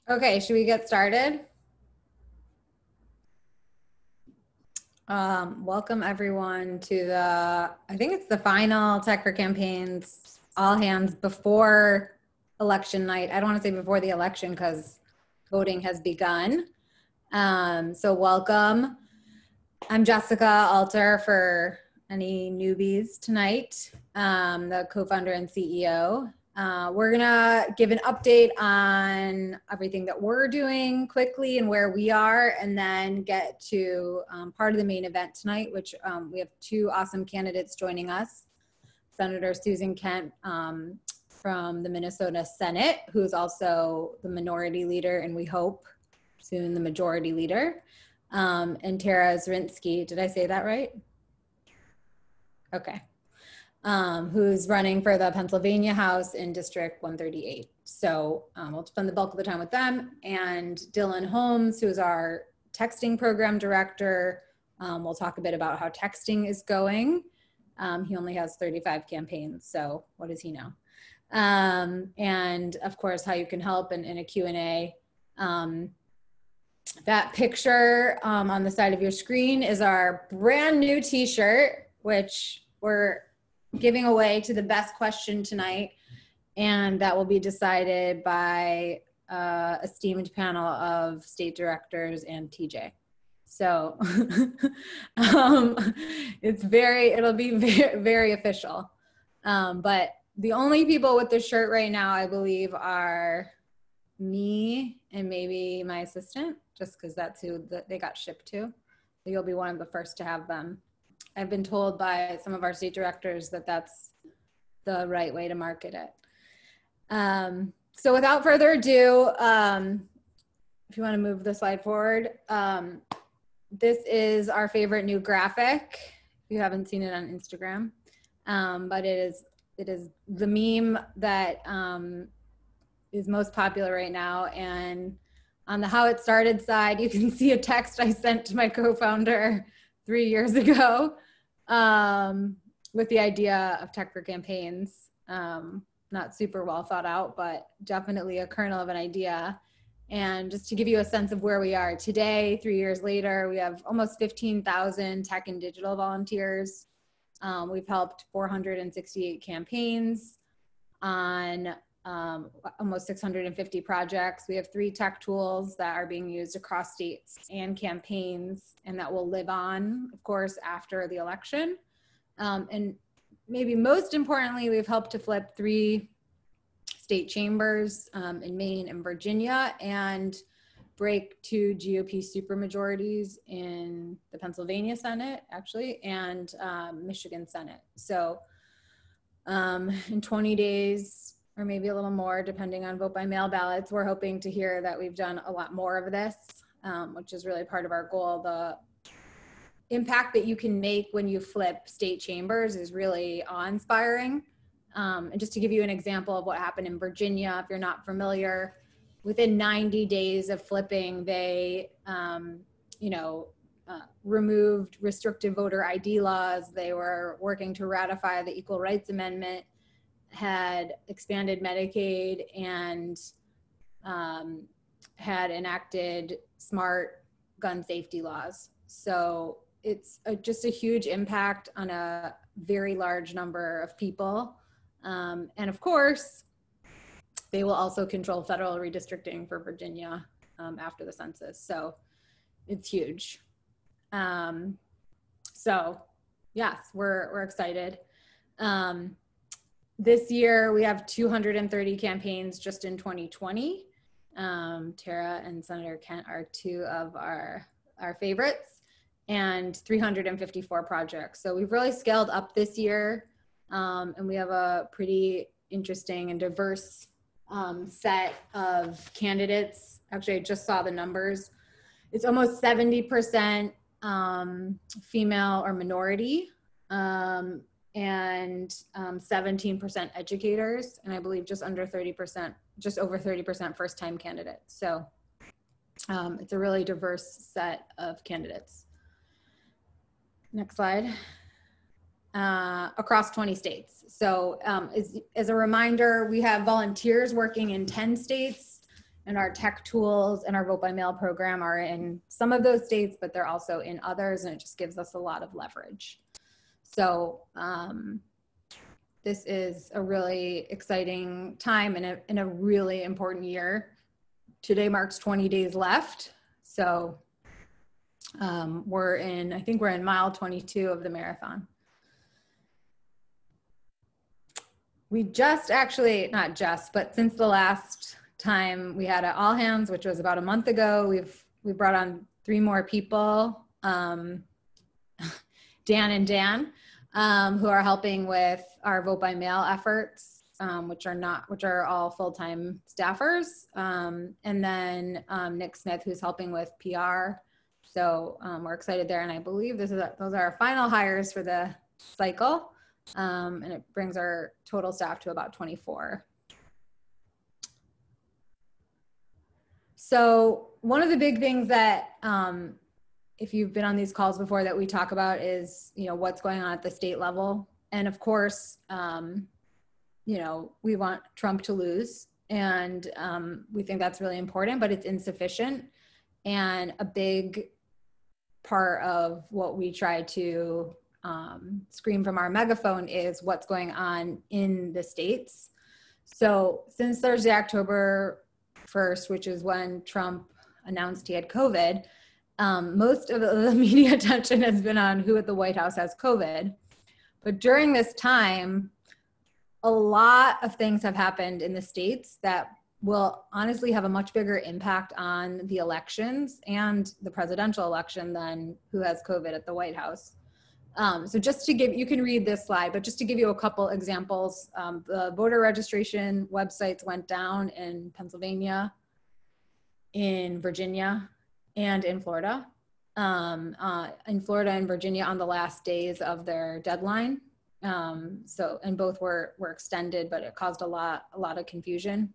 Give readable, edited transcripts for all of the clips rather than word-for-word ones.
Okay, should we get started? Welcome everyone to I think it's the final Tech for Campaigns all hands before election night. I don't want to say before the election because voting has begun. So welcome. I'm Jessica Alter for any newbies tonight, the co-founder and CEO. We're gonna give an update on everything that we're doing quickly and where we are, and then get to part of the main event tonight, which we have two awesome candidates joining us. Senator Susan Kent from the Minnesota Senate, who's also the minority leader, and we hope soon the majority leader, and Tara Zrinski. Did I say that right? Okay. Who's running for the Pennsylvania House in District 138. So we'll spend the bulk of the time with them. And Dylan Holmes, who's our texting program director. We'll talk a bit about how texting is going. He only has 35 campaigns, so what does he know? And of course, how you can help in a Q&A. That picture on the side of your screen is our brand new t-shirt, which we're giving away to the best question tonight, and that will be decided by esteemed panel of state directors and TJ. So it'll be very, very official. But the only people with the shirt right now, I believe, are me and maybe my assistant, just because that's who they got shipped to. So you'll be one of the first to have them. I've been told by some of our state directors that that's the right way to market it. So without further ado, if you want to move the slide forward, this is our favorite new graphic. If you haven't seen it on Instagram, but it is the meme that is most popular right now. And on the how it started side, you can see a text I sent to my co-founder 3 years ago with the idea of Tech for Campaigns. Not super well thought out, but definitely a kernel of an idea. And just to give you a sense of where we are today, 3 years later, we have almost 15,000 tech and digital volunteers. We've helped 468 campaigns on almost 650 projects. We have 3 tech tools that are being used across states and campaigns, and that will live on, of course, after the election. And maybe most importantly, we've helped to flip 3 state chambers in Maine and Virginia, and break 2 GOP supermajorities in the Pennsylvania Senate, actually, and Michigan Senate. So in 20 days, or maybe a little more, depending on vote by mail ballots, we're hoping to hear that we've done a lot more of this, which is really part of our goal. The impact that you can make when you flip state chambers is really awe-inspiring. And just to give you an example of what happened in Virginia, if you're not familiar, within 90 days of flipping, they removed restrictive voter ID laws. They were working to ratify the Equal Rights Amendment, had expanded Medicaid, and had enacted smart gun safety laws. So it's just a huge impact on a very large number of people. And of course, they will also control federal redistricting for Virginia after the census. So it's huge. So yes, we're excited. This year we have 230 campaigns just in 2020. Tara and Senator Kent are 2 of our favorites, and 354 projects. So we've really scaled up this year, and we have a pretty interesting and diverse set of candidates. Actually, I just saw the numbers. It's almost 70% female or minority, and 17% educators, and I believe just over 30% first-time candidates. So it's a really diverse set of candidates. Next slide. Across 20 states. So as a reminder, we have volunteers working in 10 states And our tech tools and our vote by mail program are in some of those states, but they're also in others, and it just gives us a lot of leverage. So this is a really exciting time and a really important year. Today marks 20 days left. So I think we're in mile 22 of the marathon. We just actually, not just, but since the last time we had an all hands, which was about a month ago, we brought on 3 more people, Dan and Dan, who are helping with our vote by mail efforts, which are all full-time staffers. And then Nick Smith, who's helping with PR. So we're excited there. And I believe those are our final hires for the cycle. And it brings our total staff to about 24. So one of the big things that, if you've been on these calls before, that we talk about is, what's going on at the state level. And of course, we want Trump to lose, and we think that's really important, but it's insufficient. And a big part of what we try to scream from our megaphone is what's going on in the states. So since Thursday, October 1st, which is when Trump announced he had COVID, most of the media attention has been on who at the White House has COVID. But during this time, a lot of things have happened in the states that will honestly have a much bigger impact on the elections and the presidential election than who has COVID at the White House. So just to you can read this slide, but just to give you a couple examples, the voter registration websites went down in Pennsylvania, in Virginia, and in Florida. In Florida and Virginia on the last days of their deadline. And both were extended, but it caused a lot of confusion.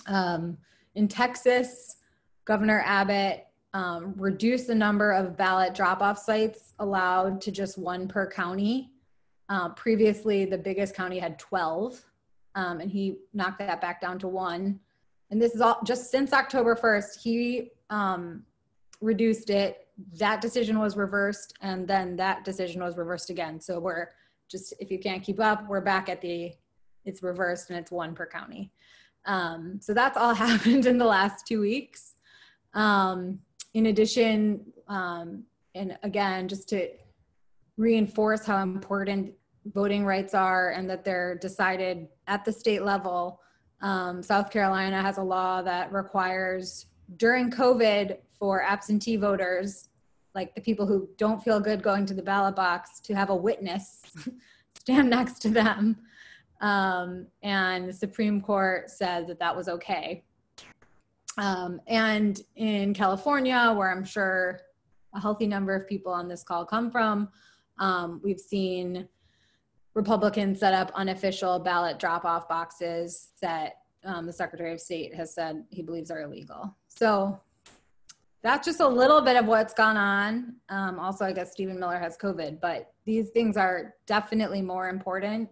In Texas, Governor Abbott reduced the number of ballot drop-off sites allowed to just 1 per county. Previously, the biggest county had 12, and he knocked that back down to 1. And this is all just since October 1st, he reduced it. That decision was reversed, and then that decision was reversed again. So we're just, if you can't keep up, we're back at it's reversed and it's 1 per county. So that's all happened in the last 2 weeks. In addition, and again, just to reinforce how important voting rights are and that they're decided at the state level, South Carolina has a law that requires during COVID for absentee voters, like the people who don't feel good going to the ballot box, to have a witness stand next to them. And the Supreme Court said that that was okay. And in California, where I'm sure a healthy number of people on this call come from, we've seen Republicans set up unofficial ballot drop-off boxes that the Secretary of State has said he believes are illegal. So that's just a little bit of what's gone on. Also, I guess Stephen Miller has COVID, but these things are definitely more important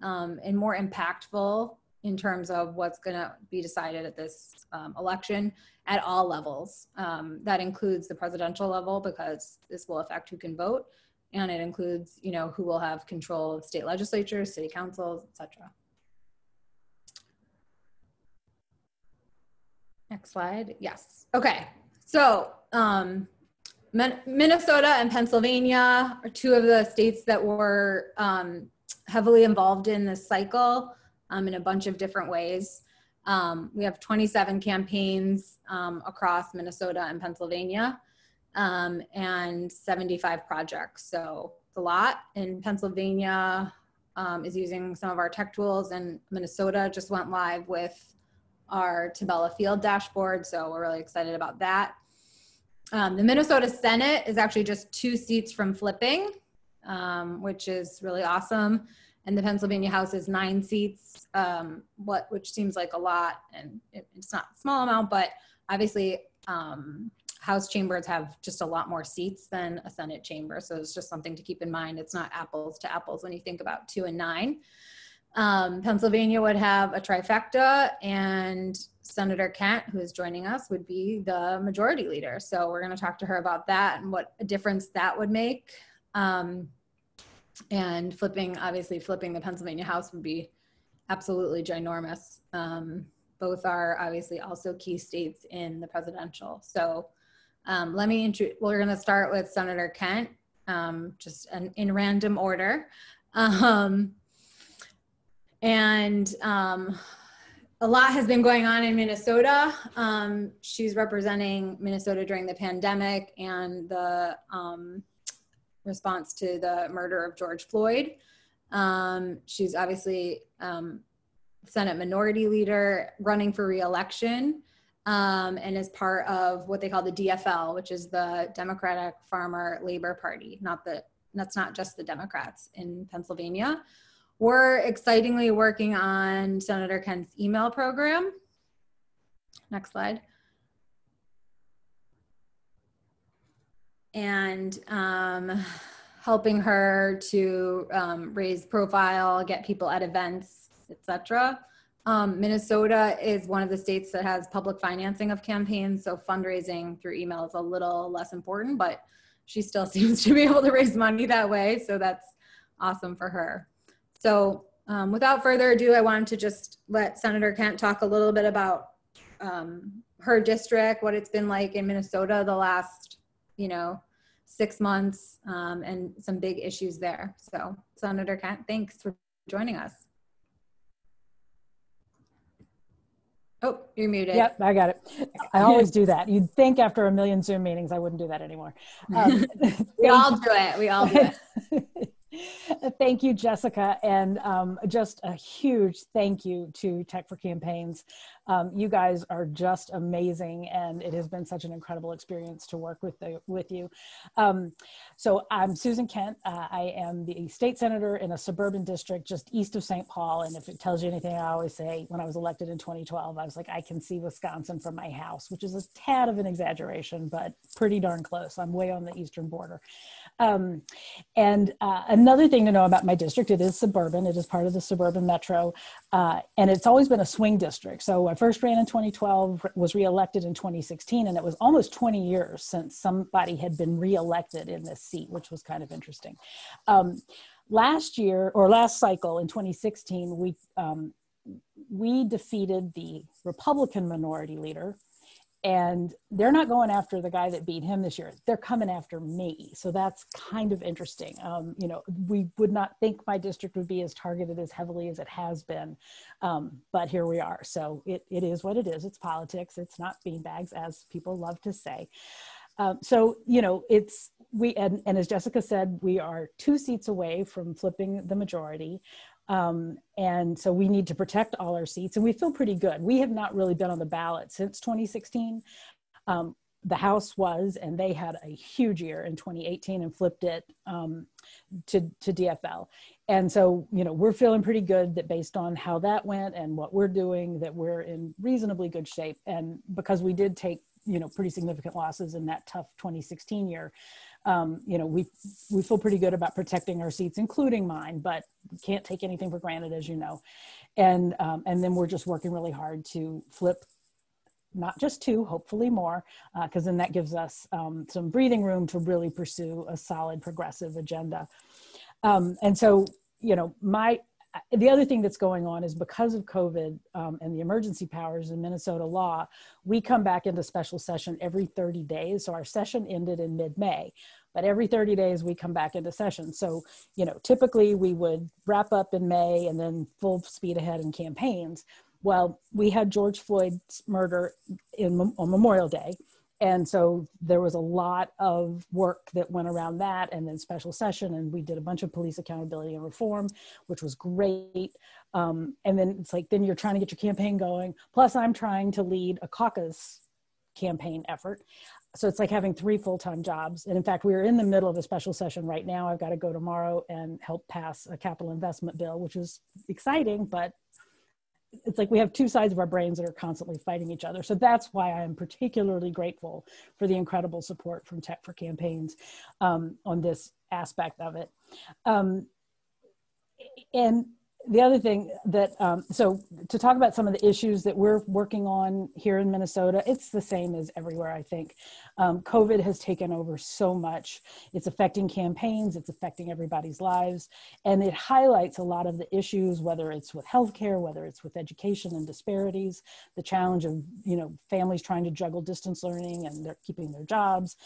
and more impactful in terms of what's going to be decided at this election at all levels. That includes the presidential level, because this will affect who can vote, and it includes, who will have control of state legislatures, city councils, etc. Next slide. Yes. Okay. So Minnesota and Pennsylvania are 2 of the states that were heavily involved in this cycle in a bunch of different ways. We have 27 campaigns across Minnesota and Pennsylvania, and 75 projects. So it's a lot. In Pennsylvania is using some of our tech tools, and Minnesota just went live with our Tabella Field dashboard. So we're really excited about that. The Minnesota Senate is actually just 2 seats from flipping, which is really awesome. And the Pennsylvania House is 9 seats, which seems like a lot, and it's not a small amount, but obviously House chambers have just a lot more seats than a Senate chamber. So it's just something to keep in mind. It's not apples to apples when you think about 2 and 9. Pennsylvania would have a trifecta, and Senator Kent, who is joining us, would be the majority leader. So we're going to talk to her about that and what a difference that would make. And obviously flipping the Pennsylvania House would be absolutely ginormous. Both are obviously also key states in the presidential. So we're going to start with Senator Kent, just in random order. A lot has been going on in Minnesota. She's representing Minnesota during the pandemic and the response to the murder of George Floyd. She's obviously Senate Minority Leader running for re-election, and is part of what they call the DFL, which is the Democratic Farmer Labor Party. That's not just the Democrats in Pennsylvania. We're excitingly working on Senator Kent's email program. Next slide. And helping her to raise profile, get people at events, etc. Minnesota is one of the states that has public financing of campaigns, so fundraising through email is a little less important, but she still seems to be able to raise money that way, so that's awesome for her. So without further ado, I wanted to just let Senator Kent talk a little bit about her district, what it's been like in Minnesota the last, 6 months, and some big issues there. So Senator Kent, thanks for joining us. Oh, you're muted. Yep, I got it. I always do that. You'd think after a million Zoom meetings, I wouldn't do that anymore. We all do it. We all do it. Thank you, Jessica, and just a huge thank you to Tech for Campaigns. You guys are just amazing, and it has been such an incredible experience to work with you. So I'm Susan Kent. I am the state senator in a suburban district just east of St. Paul, and if it tells you anything, I always say when I was elected in 2012, I was like, I can see Wisconsin from my house, which is a tad of an exaggeration, but pretty darn close. I'm way on the eastern border. Another thing to know about my district, it is suburban. It is part of the suburban metro, and it's always been a swing district. So I first ran in 2012, was reelected in 2016, and it was almost 20 years since somebody had been reelected in this seat, which was kind of interesting. Last cycle in 2016, we defeated the Republican minority leader. And they're not going after the guy that beat him this year. They're coming after me. So that's kind of interesting. We would not think my district would be as targeted as heavily as it has been. But here we are. So it is what it is. It's politics. It's not beanbags, as people love to say. And as Jessica said, we are 2 seats away from flipping the majority. And so we need to protect all our seats, and we feel pretty good. We have not really been on the ballot since 2016. The House was, and they had a huge year in 2018 and flipped it to DFL. And so, we're feeling pretty good that based on how that went and what we're doing, that we're in reasonably good shape. And because we did take, pretty significant losses in that tough 2016 year, we feel pretty good about protecting our seats, including mine, but can't take anything for granted, as you know. And then we're just working really hard to flip not just 2, hopefully more, because then that gives us some breathing room to really pursue a solid progressive agenda. And so, the other thing that's going on is because of COVID and the emergency powers in Minnesota law, we come back into special session every 30 days. So our session ended in mid-May, but every 30 days we come back into session. So, typically we would wrap up in May and then full speed ahead in campaigns. Well, we had George Floyd's murder on Memorial Day. And so there was a lot of work that went around that, and then special session, and we did a bunch of police accountability and reform, which was great. And then it's like, then you're trying to get your campaign going. Plus I'm trying to lead a caucus campaign effort. So it's like having 3 full-time jobs. And in fact, we're in the middle of a special session right now. I've got to go tomorrow and help pass a capital investment bill, which is exciting, but it's like we have 2 sides of our brains that are constantly fighting each other. So that's why I'm particularly grateful for the incredible support from Tech for Campaigns on this aspect of it. And the other thing that, so to talk about some of the issues that we're working on here in Minnesota, it's the same as everywhere, I think. COVID has taken over so much. It's affecting campaigns, it's affecting everybody's lives, and it highlights a lot of the issues, whether it's with healthcare, whether it's with education and disparities, the challenge of, you know, families trying to juggle distance learning and they're keeping their jobs.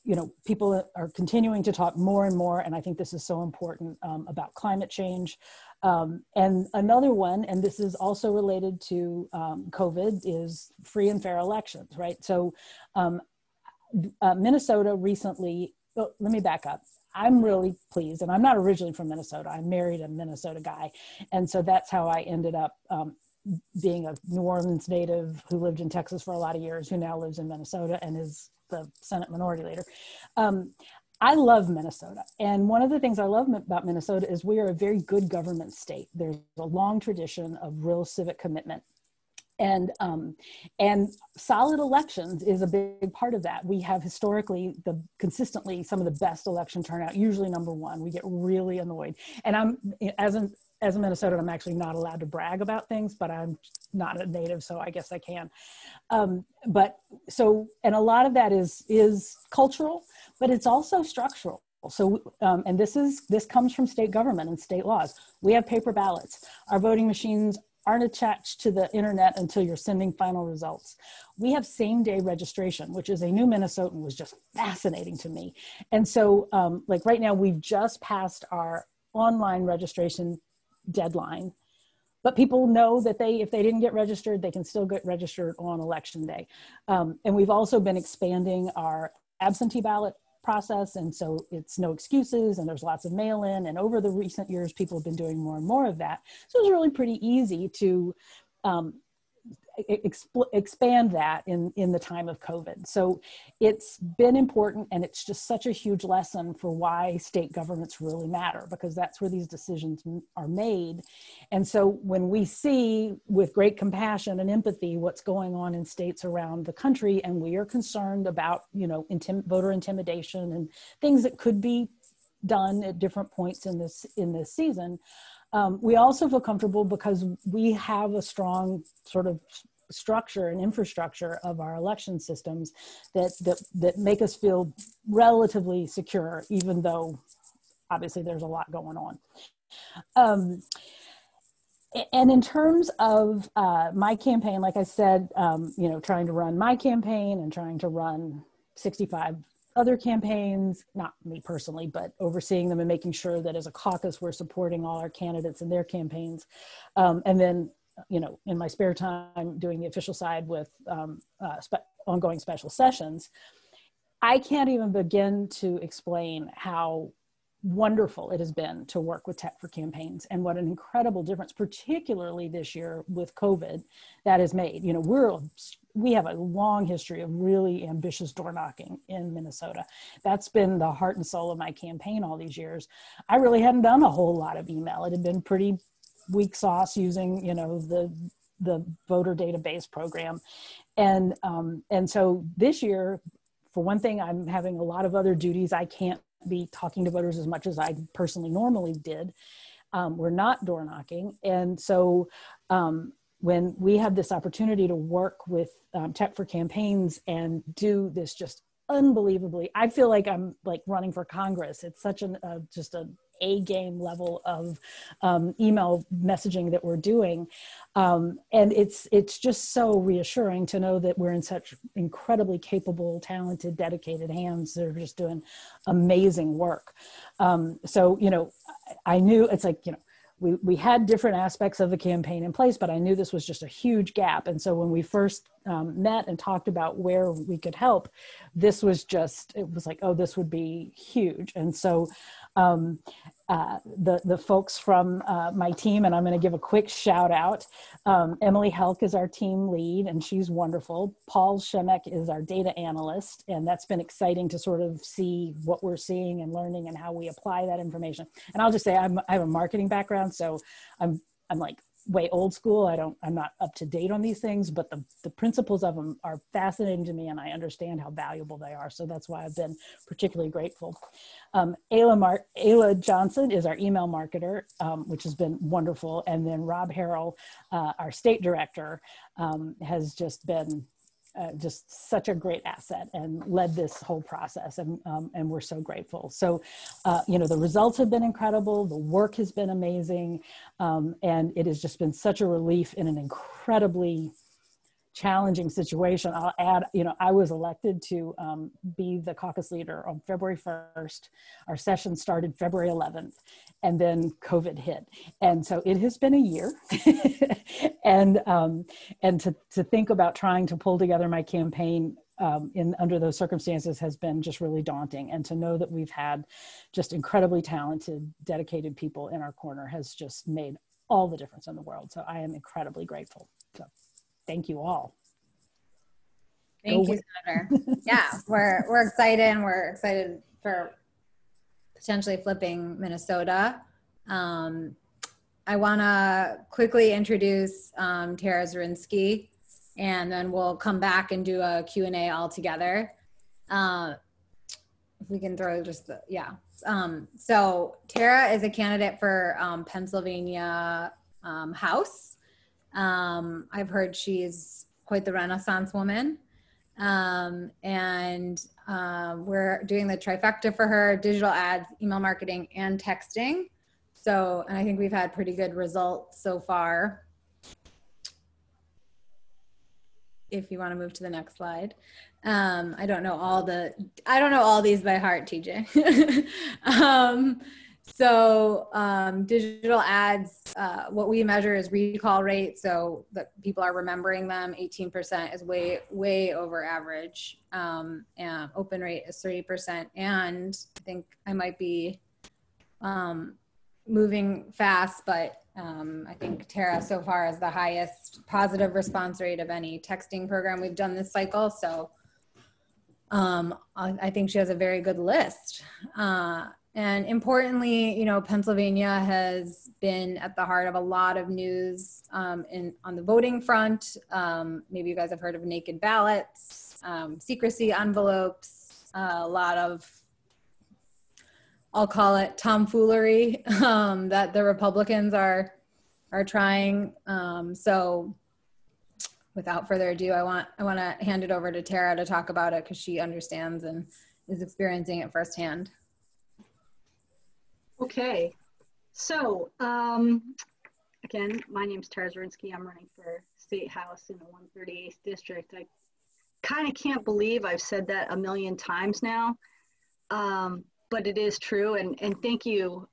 You know, people are continuing to talk more and more, and I think this is so important, about climate change. And another one, and this is also related to COVID, is free and fair elections, right? So Minnesota recently, oh, let me back up. I'm really pleased, and I'm not originally from Minnesota. I married a Minnesota guy. And so that's how I ended up being a New Orleans native who lived in Texas for a lot of years, who now lives in Minnesota and is the Senate Minority Leader. I love Minnesota. And one of the things I love about Minnesota is we are a very good government state. There's a long tradition of real civic commitment. And solid elections is a big part of that. We have historically consistently some of the best election turnout, usually number one. We get really annoyed. And as a Minnesotan, I'm actually not allowed to brag about things, but I'm not a native, so I guess I can. And a lot of that is cultural, but it's also structural. So, and this comes from state government and state laws. We have paper ballots. Our voting machines aren't attached to the internet until you're sending final results. We have same-day registration, which as a new Minnesotan was just fascinating to me. And so, like right now, we've just passed our online registration deadline, but people know that if they didn't get registered, they can still get registered on election day. And we've also been expanding our absentee ballot process. And so it's no excuses, and there's lots of mail-in. And over the recent years, people have been doing more and more of that. So it's really pretty easy to expand that in the time of COVID. So it's been important, and it's just such a huge lesson for why state governments really matter, because that's where these decisions are made. And so when we see with great compassion and empathy what's going on in states around the country, and we are concerned about, you know, voter intimidation and things that could be done at different points in this season, we also feel comfortable because we have a strong sort of structure and infrastructure of our election systems that make us feel relatively secure, even though obviously there's a lot going on. And in terms of my campaign, like I said, you know, trying to run my campaign and trying to run 65 other campaigns, not me personally, but overseeing them and making sure that as a caucus, we're supporting all our candidates in their campaigns. And then, you know, in my spare time, doing the official side with ongoing special sessions, I can't even begin to explain how wonderful it has been to work with Tech for Campaigns, and what an incredible difference, particularly this year with COVID, that has made. You know, we have a long history of really ambitious door knocking in Minnesota. That's been the heart and soul of my campaign all these years. I really hadn't done a whole lot of email. It had been pretty weak sauce using, you know, the voter database program. And so this year, for one thing, I'm having a lot of other duties. I can't be talking to voters as much as I personally normally did. We're not door knocking. And so when we have this opportunity to work with Tech for Campaigns and do this just unbelievably, I feel like I'm like running for Congress. It's such just an A-game level of email messaging that we're doing. And it's just so reassuring to know that we're in such incredibly capable, talented, dedicated hands that are just doing amazing work. So, you know, I knew it's like, you know, we had different aspects of the campaign in place, but I knew this was just a huge gap. And so when we first met and talked about where we could help, it was like, oh, this would be huge. And so the folks from my team, and I'm going to give a quick shout out. Emily Helk is our team lead, and she's wonderful. Paul Shemek is our data analyst, and that's been exciting to sort of see what we're seeing and learning and how we apply that information. And I'll just say I have a marketing background, so I'm like way old school. I'm not up to date on these things, but the principles of them are fascinating to me, and I understand how valuable they are. So that's why I've been particularly grateful. Ayla Johnson is our email marketer, which has been wonderful. And then Rob Harrell, our state director, has just been just such a great asset and led this whole process, and we're so grateful. So, the results have been incredible. The work has been amazing, and it has just been such a relief in an incredibly challenging situation. I'll add, I was elected to be the caucus leader on February 1st. Our session started February 11th, and then COVID hit. And so it has been a year. and to think about trying to pull together my campaign under those circumstances has been just really daunting. And to know that we've had just incredibly talented, dedicated people in our corner has just made all the difference in the world. So I am incredibly grateful. So thank you all. Thank you, Senator. Yeah, we're excited, and we're excited for potentially flipping Minnesota. I want to quickly introduce Tara Zrinski, and then we'll come back and do a Q&A all together. If we can throw just the, yeah. So Tara is a candidate for Pennsylvania House. I've heard she's quite the Renaissance woman. And we're doing the trifecta for her: digital ads, email marketing, and texting. So, and I think we've had pretty good results so far. If you want to move to the next slide. I don't know all these by heart, TJ. Digital ads, what we measure is recall rate, so that people are remembering them. 18% is way over average. And open rate is 30%. And I think I might be moving fast, but I think Tara so far has the highest positive response rate of any texting program we've done this cycle. So I think she has a very good list. And importantly, Pennsylvania has been at the heart of a lot of news on the voting front. Maybe you guys have heard of naked ballots, secrecy envelopes, a lot of, I'll call it tomfoolery that the Republicans are trying. So without further ado, I want to hand it over to Tara to talk about it, because she understands and is experiencing it firsthand. Okay, so again, my name is Tara Zrinski. I'm running for State House in the 138th District. I kind of can't believe I've said that a million times now, but it is true. And thank you,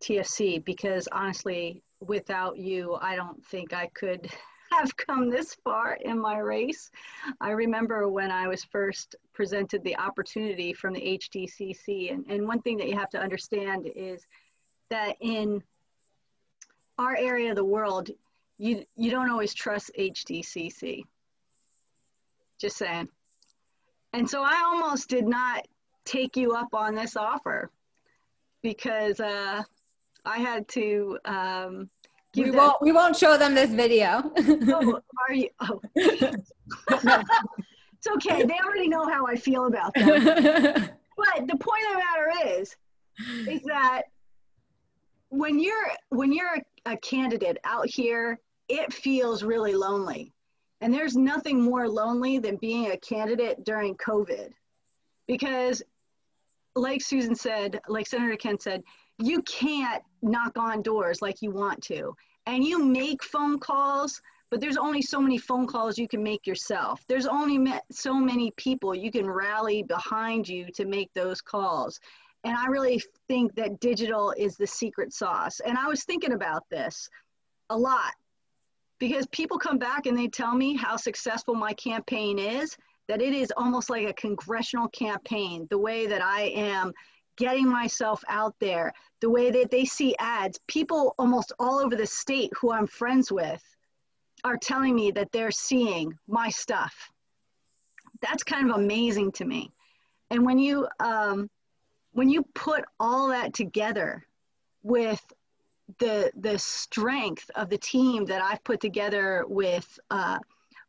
TFC, because honestly, without you, I don't think I could have come this far in my race. I remember when I was first presented the opportunity from the HDCC, and one thing that you have to understand is that in our area of the world, you don't always trust HDCC. Just saying. And so I almost did not take you up on this offer, because I had to we won't show them this video. Oh, are you? Oh. No. It's okay. They already know how I feel about them. But the point of the matter is that when you're a candidate out here, it feels really lonely. And there's nothing more lonely than being a candidate during COVID. Because like Susan said, like Senator Kent said, you can't knock on doors like you want to. And you make phone calls, but there's only so many phone calls you can make yourself. There's only so many people you can rally behind you to make those calls. And I really think that digital is the secret sauce. And I was thinking about this a lot, because people come back and they tell me how successful my campaign is, that it is almost like a congressional campaign, the way that I am getting myself out there, the way that they see ads. People almost all over the state who I'm friends with are telling me that they're seeing my stuff. That's kind of amazing to me. And when you put all that together with the strength of the team that I've put together with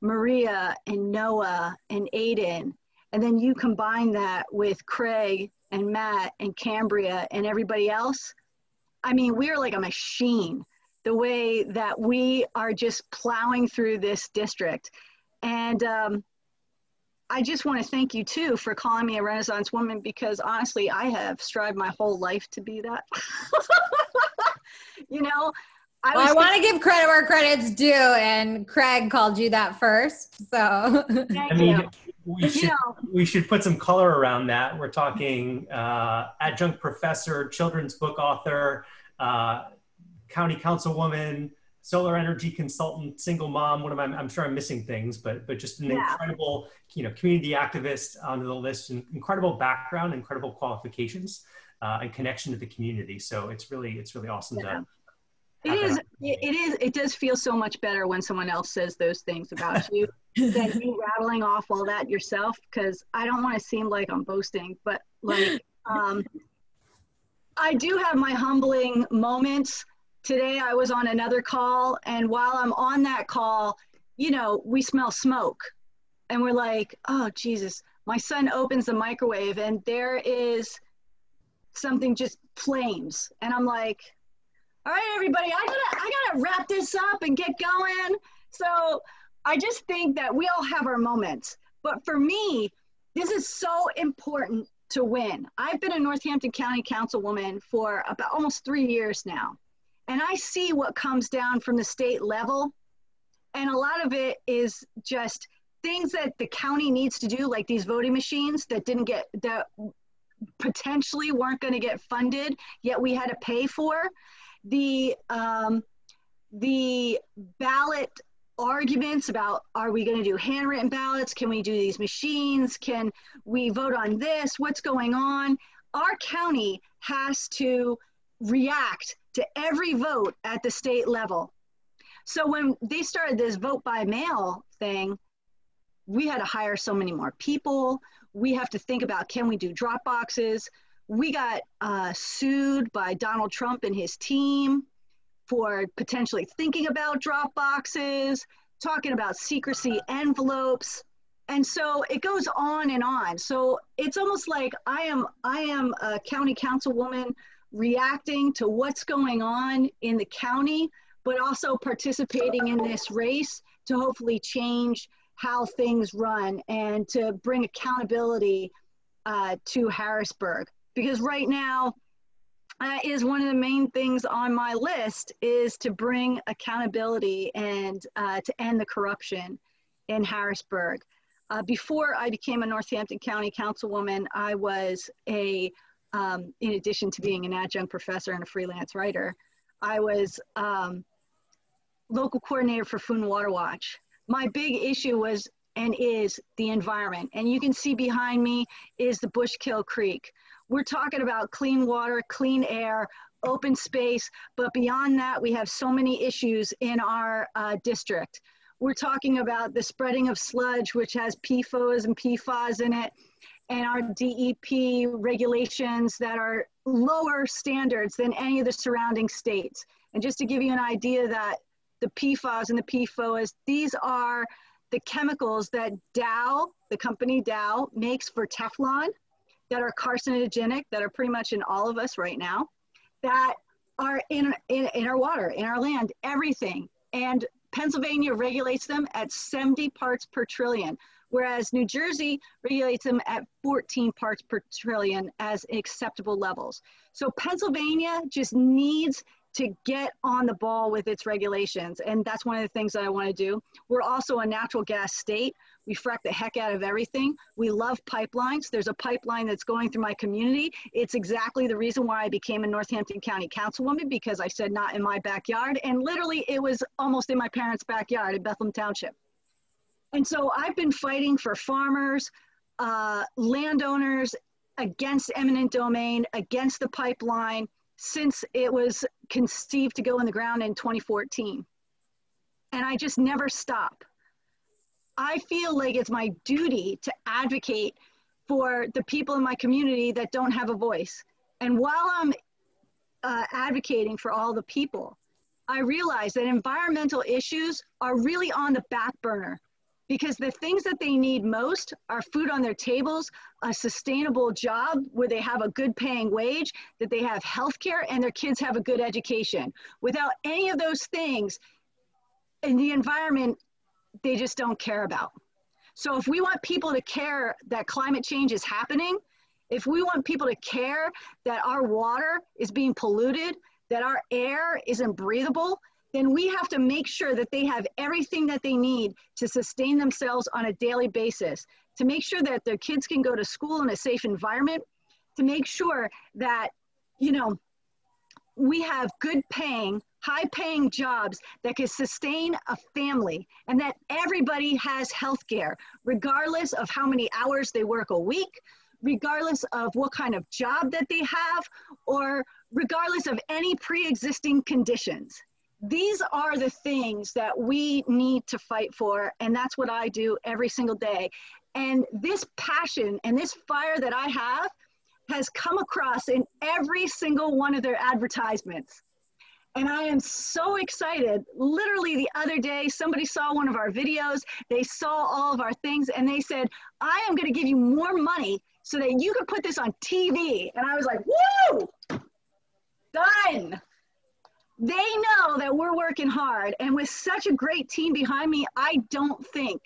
Maria and Noah and Aiden, and then you combine that with Craig and Matt and Cambria and everybody else, I mean, we're like a machine, the way that we are just plowing through this district. And I just want to thank you too for calling me a Renaissance woman, because honestly, I have strived my whole life to be that. You know, I want to give credit where credit's due, and Craig called you that first. So I mean, we should put some color around that. We're talking adjunct professor, children's book author, county councilwoman, solar energy consultant, single mom. I'm sure I'm missing things, but just an incredible, community activist onto the list, and incredible background, incredible qualifications, and connection to the community. So it's really awesome to. It does feel so much better when someone else says those things about you than you rattling off all that yourself, because I don't want to seem like I'm boasting, but like I do have my humbling moments. Today I was on another call, and while I'm on that call, we smell smoke, and we're like, oh Jesus. My son opens the microwave and there is something, just flames, and I'm like, all right, everybody, I gotta wrap this up and get going. So I just think that we all have our moments. But for me, this is so important to win. I've been a Northampton County Councilwoman for about almost 3 years now. And I see what comes down from the state level. And a lot of it is just things that the county needs to do, like these voting machines that potentially weren't gonna get funded, yet we had to pay for. The ballot arguments about, are we going to do handwritten ballots? Can we do these machines? Can we vote on this? What's going on? Our county has to react to every vote at the state level. So when they started this vote by mail thing, we had to hire so many more people. We have to think about, can we do drop boxes? We got sued by Donald Trump and his team for potentially thinking about drop boxes, talking about secrecy envelopes. And so it goes on and on. So it's almost like I am a county councilwoman reacting to what's going on in the county, but also participating in this race to hopefully change how things run and to bring accountability to Harrisburg. Because right now is one of the main things on my list, is to bring accountability and to end the corruption in Harrisburg. Before I became a Northampton County Councilwoman, I was in addition to being an adjunct professor and a freelance writer, I was local coordinator for Food and Water Watch. My big issue was and is the environment. And you can see behind me is the Bushkill Creek. We're talking about clean water, clean air, open space, but beyond that, we have so many issues in our district. We're talking about the spreading of sludge, which has PFOS and PFAS in it, and our DEP regulations that are lower standards than any of the surrounding states. And just to give you an idea that the PFAS and the PFOS, these are the chemicals that Dow, the company Dow, makes for Teflon, that are carcinogenic, that are pretty much in all of us right now, that are in our water, in our land, everything. And Pennsylvania regulates them at 70 parts per trillion, whereas New Jersey regulates them at 14 parts per trillion as acceptable levels. So Pennsylvania just needs to get on the ball with its regulations. And that's one of the things that I want to do. We're also a natural gas state. We frack the heck out of everything. We love pipelines. There's a pipeline that's going through my community. It's exactly the reason why I became a Northampton County Councilwoman, because I said not in my backyard. And literally it was almost in my parents' backyard in Bethlehem Township. And so I've been fighting for farmers, landowners, against eminent domain, against the pipeline, since it was conceived to go in the ground in 2014. And I just never stop. I feel like it's my duty to advocate for the people in my community that don't have a voice. And while I'm advocating for all the people, I realized that environmental issues are really on the back burner, because the things that they need most are food on their tables, a sustainable job where they have a good paying wage, that they have healthcare, and their kids have a good education. Without any of those things in the environment, they just don't care about. So if we want people to care that climate change is happening, if we want people to care that our water is being polluted, that our air isn't breathable, then we have to make sure that they have everything that they need to sustain themselves on a daily basis, to make sure that their kids can go to school in a safe environment, to make sure that, you know, we have good paying, high paying jobs that can sustain a family, and that everybody has health care, regardless of how many hours they work a week, regardless of what kind of job that they have, or regardless of any pre-existing conditions. These are the things that we need to fight for, and that's what I do every single day. And this passion and this fire that I have has come across in every single one of their advertisements. And I am so excited. Literally the other day, somebody saw one of our videos, they saw all of our things, and they said, I am gonna give you more money so that you can put this on TV. And I was like, woo, done. They know that we're working hard, and with such a great team behind me, I don't think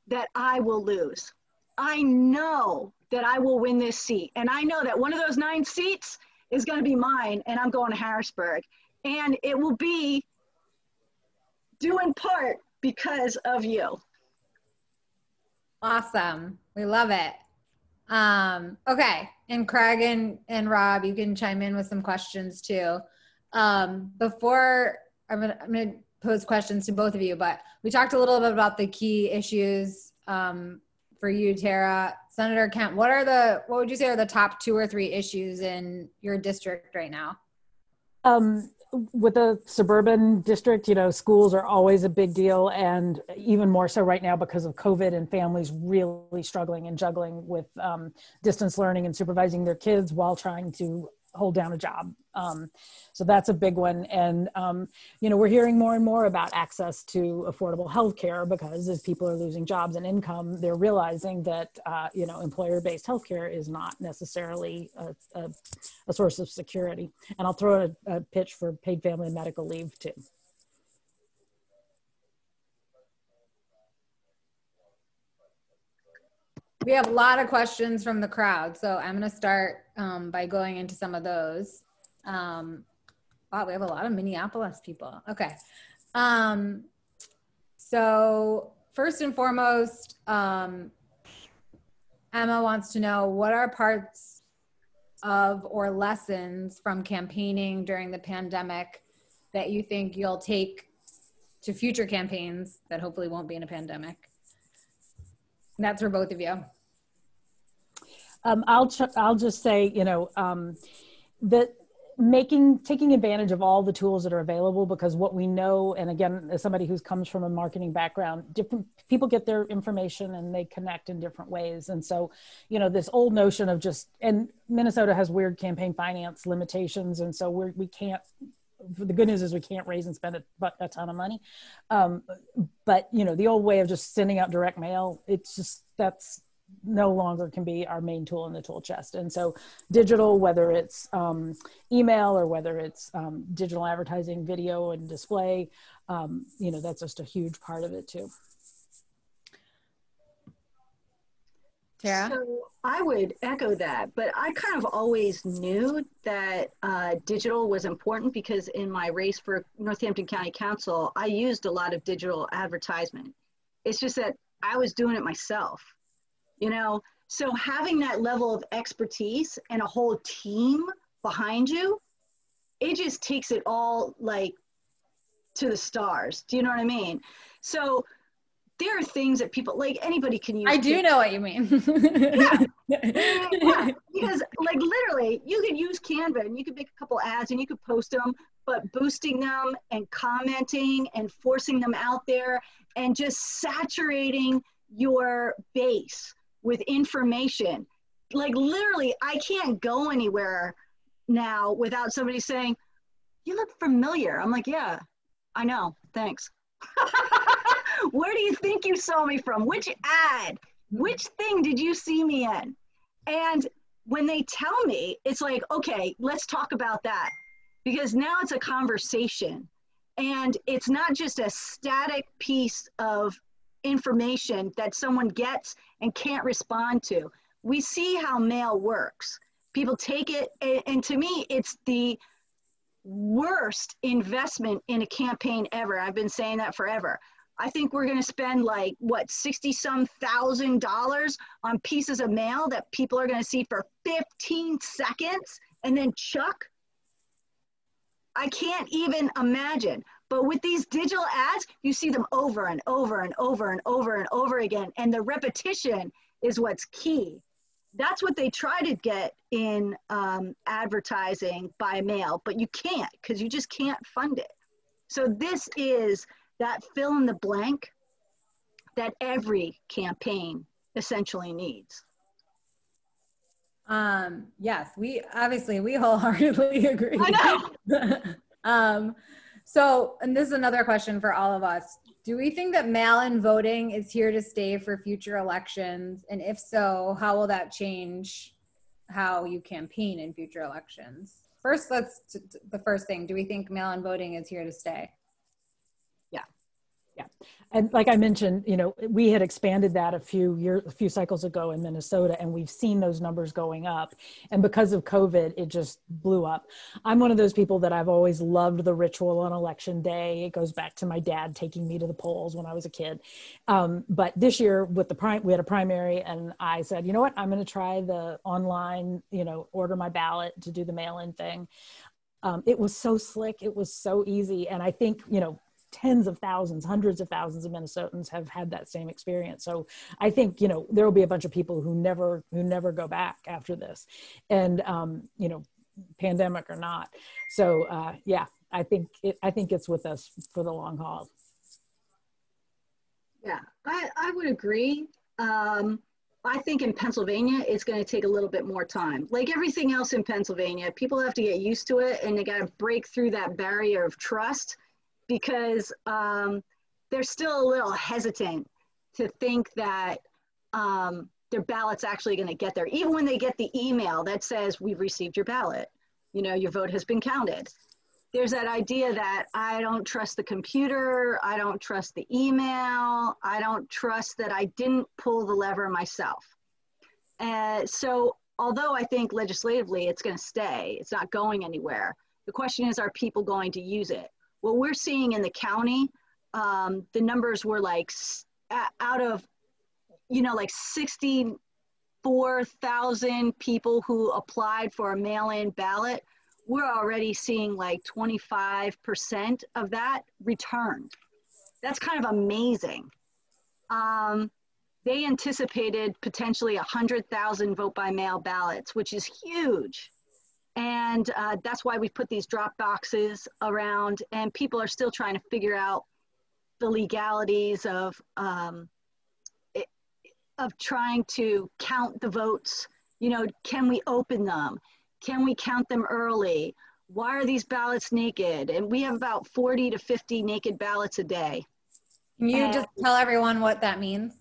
that I will lose. I know that I will win this seat, and I know that one of those 9 seats is going to be mine, and I'm going to Harrisburg, and it will be due in part because of you. Awesome. We love it. Okay, and Craig and Rob, you can chime in with some questions too. Before I'm gonna pose questions to both of you, but we talked a little bit about the key issues for you, Tara. Senator Kemp, what would you say are the top 2 or 3 issues in your district right now? With a suburban district, you know, schools are always a big deal, and even more so right now because of COVID and families really struggling and juggling with distance learning and supervising their kids while trying to hold down a job. So that's a big one. And, you know, we're hearing more and more about access to affordable healthcare, because as people are losing jobs and income, they're realizing that, you know, employer-based healthcare is not necessarily a source of security. And I'll throw a pitch for paid family and medical leave too. We have a lot of questions from the crowd, so I'm going to start by going into some of those. Wow, we have a lot of Minneapolis people. Okay. So first and foremost, Emma wants to know, what are parts of or lessons from campaigning during the pandemic that you think you'll take to future campaigns that hopefully won't be in a pandemic? And that's for both of you. I'll just say, you know, that taking advantage of all the tools that are available, because what we know, and again, as somebody who comes from a marketing background, different people get their information and they connect in different ways. And so, you know, this old notion of and Minnesota has weird campaign finance limitations. And so we can't, the good news is we can't raise and spend a ton of money. But, you know, the old way of just sending out direct mail, that's no longer can be our main tool in the tool chest. And so digital, whether it's email or whether it's digital advertising, video and display, you know, that's just a huge part of it too. Tara? So I would echo that, but I kind of always knew that digital was important, because in my race for Northampton County Council, I used a lot of digital advertisement. It's just that I was doing it myself, you know? So having that level of expertise and a whole team behind you, it just takes it all like to the stars. Do you know what I mean? So there are things that people, like anybody can use. I do know what you mean. Yeah, because like literally you could use Canva and you could make a couple ads and you could post them, but boosting them and commenting and forcing them out there and just saturating your base with information. Like literally I can't go anywhere now without somebody saying, "You look familiar." I'm like, "Yeah, I know, thanks." Where do you think you saw me from? Which ad? Which thing did you see me in? And when they tell me, it's like, okay, let's talk about that. Because now it's a conversation. And it's not just a static piece of information that someone gets and can't respond to. We see how mail works. People take it, and to me, it's the worst investment in a campaign ever. I've been saying that forever. I think we're going to spend like, what, 60-some thousand dollars on pieces of mail that people are going to see for 15 seconds and then chuck. I can't even imagine. But with these digital ads, you see them over and over and over and over and over again. And the repetition is what's key. That's what they try to get in advertising by mail, but you can't, because you just can't fund it. So this is that fill in the blank that every campaign essentially needs. Yes, we wholeheartedly agree. I know. So, and this is another question for all of us. Do we think that mail-in voting is here to stay for future elections? And if so, how will that change how you campaign in future elections? First, the first thing. Do we think mail-in voting is here to stay? Yeah. And like I mentioned, you know, we had expanded that a few cycles ago in Minnesota, and we've seen those numbers going up. And because of COVID, it just blew up. I'm one of those people that I've always loved the ritual on election day. It goes back to my dad taking me to the polls when I was a kid. But this year with we had a primary, and I said, you know what, I'm going to try the online, you know, order my ballot to do the mail-in thing. It was so slick. It was so easy. And I think, you know, tens of thousands, hundreds of thousands of Minnesotans have had that same experience. So I think, you know, there will be a bunch of people who never go back after this, and, you know, pandemic or not. So yeah, I think it's with us for the long haul. Yeah, I would agree. I think in Pennsylvania, it's going to take a little bit more time. Like everything else in Pennsylvania, people have to get used to it, and they got to break through that barrier of trust, because they're still a little hesitant to think that their ballot's actually going to get there. Even when they get the email that says, "We've received your ballot, you know, your vote has been counted." There's that idea that I don't trust the computer, I don't trust the email, I don't trust that I didn't pull the lever myself. So although I think legislatively it's going to stay, it's not going anywhere, the question is, are people going to use it? What we're seeing in the county, the numbers were like out of, you know, like 64,000 people who applied for a mail-in ballot. We're already seeing like 25% of that returned. That's kind of amazing. They anticipated potentially 100,000 vote by mail ballots, which is huge. And that's why we put these drop boxes around, and people are still trying to figure out the legalities of trying to count the votes. You know, can we open them? Can we count them early? Why are these ballots naked? And we have about 40 to 50 naked ballots a day. Can you just tell everyone what that means?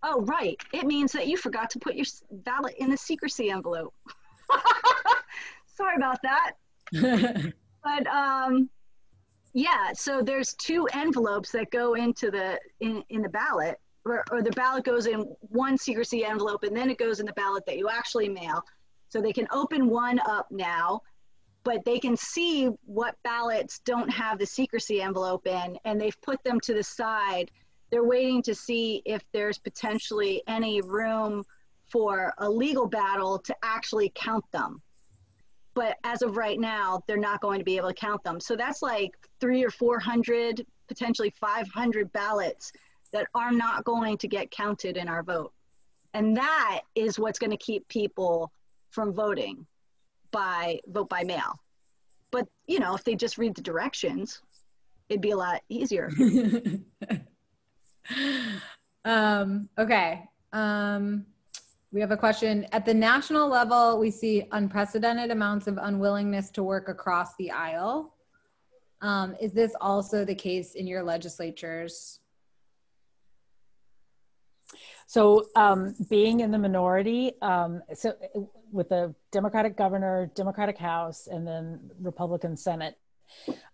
Oh, right. It means that you forgot to put your ballot in the secrecy envelope. Sorry about that. But yeah, so there's two envelopes that go into in the ballot, or the ballot goes in one secrecy envelope, and then it goes in the ballot that you actually mail. So they can open one up now, but they can see what ballots don't have the secrecy envelope in, and they've put them to the side. They're waiting to see if there's potentially any room for a legal battle to actually count them. But as of right now, they're not going to be able to count them. So that's like 300 or 400, potentially 500 ballots that are not going to get counted in our vote. And that is what's going to keep people from voting vote by mail. But, you know, if they just read the directions, it'd be a lot easier. Okay. We have a question. At the national level, we see unprecedented amounts of unwillingness to work across the aisle. Is this also the case in your legislatures? So being in the minority, so with the Democratic governor, Democratic House, and then Republican Senate,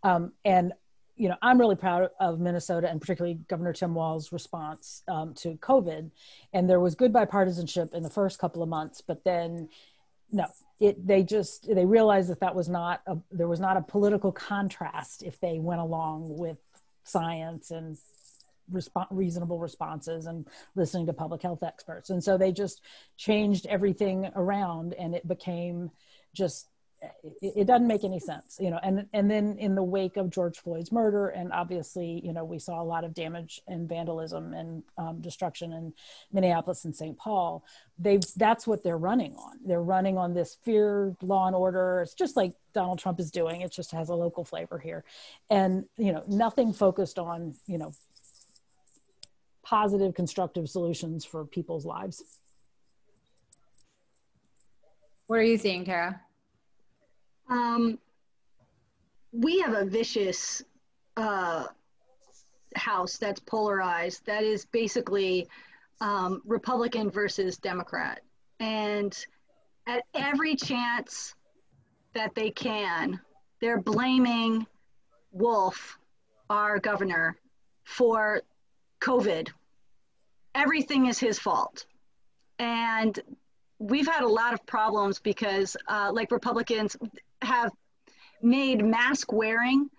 and you know, I'm really proud of Minnesota and particularly Governor Tim Walz's response to COVID. And there was good bipartisanship in the first couple of months, but then no, they realized that there was not a political contrast if they went along with science and reasonable responses and listening to public health experts. And so they just changed everything around, and it became just, it doesn't make any sense, you know. And then in the wake of George Floyd's murder, and obviously, you know, we saw a lot of damage and vandalism and destruction in Minneapolis and St. Paul. That's what they're running on. They're running on this fear, law and order. It's just like Donald Trump is doing. It just has a local flavor here, and you know, nothing focused on, you know, positive, constructive solutions for people's lives. What are you seeing, Tara? We have a vicious House that's polarized. That is basically Republican versus Democrat. And at every chance that they can, they're blaming Wolf, our governor, for COVID. Everything is his fault. And we've had a lot of problems because like Republicans have made mask wearing,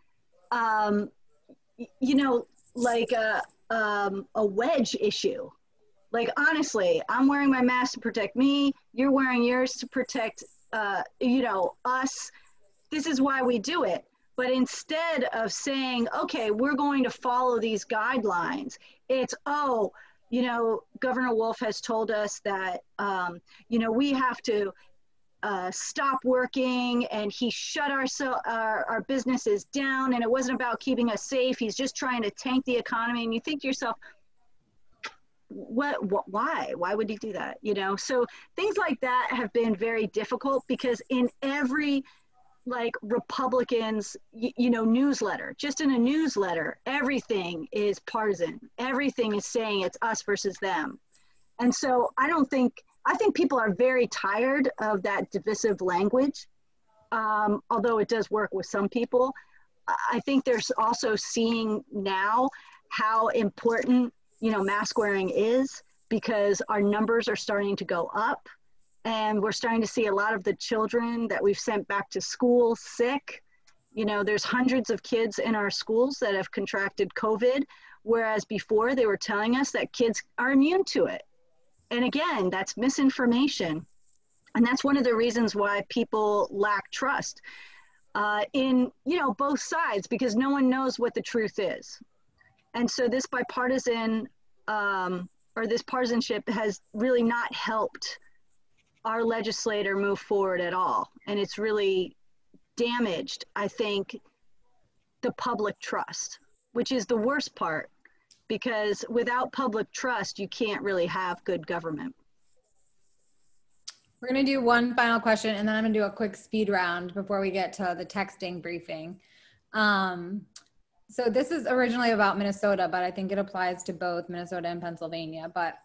you know, like a wedge issue. Like, honestly, I'm wearing my mask to protect me. You're wearing yours to protect, you know, us. This is why we do it. But instead of saying, okay, we're going to follow these guidelines, it's, oh, you know, Governor Wolf has told us that, you know, we have to stop working, and he shut our businesses down, and it wasn't about keeping us safe. He's just trying to tank the economy. And you think to yourself, why would he do that? You know, so things like that have been very difficult because in every like Republicans, you know, newsletter, just in a newsletter, everything is partisan. Everything is saying it's us versus them. And so I think people are very tired of that divisive language, although it does work with some people. I think there's also seeing now how important, you know, mask wearing is, because our numbers are starting to go up. And we're starting to see a lot of the children that we've sent back to school sick. You know, there's hundreds of kids in our schools that have contracted COVID, whereas before they were telling us that kids are immune to it. And again, that's misinformation. And that's one of the reasons why people lack trust in, you know, both sides, because no one knows what the truth is. And so this bipartisan or this partisanship has really not helped our legislator move forward at all. And it's really damaged, I think, the public trust, which is the worst part, because without public trust, you can't really have good government. We're going to do one final question, and then I'm going to do a quick speed round before we get to the texting briefing. So this is originally about Minnesota, but I think it applies to both Minnesota and Pennsylvania. But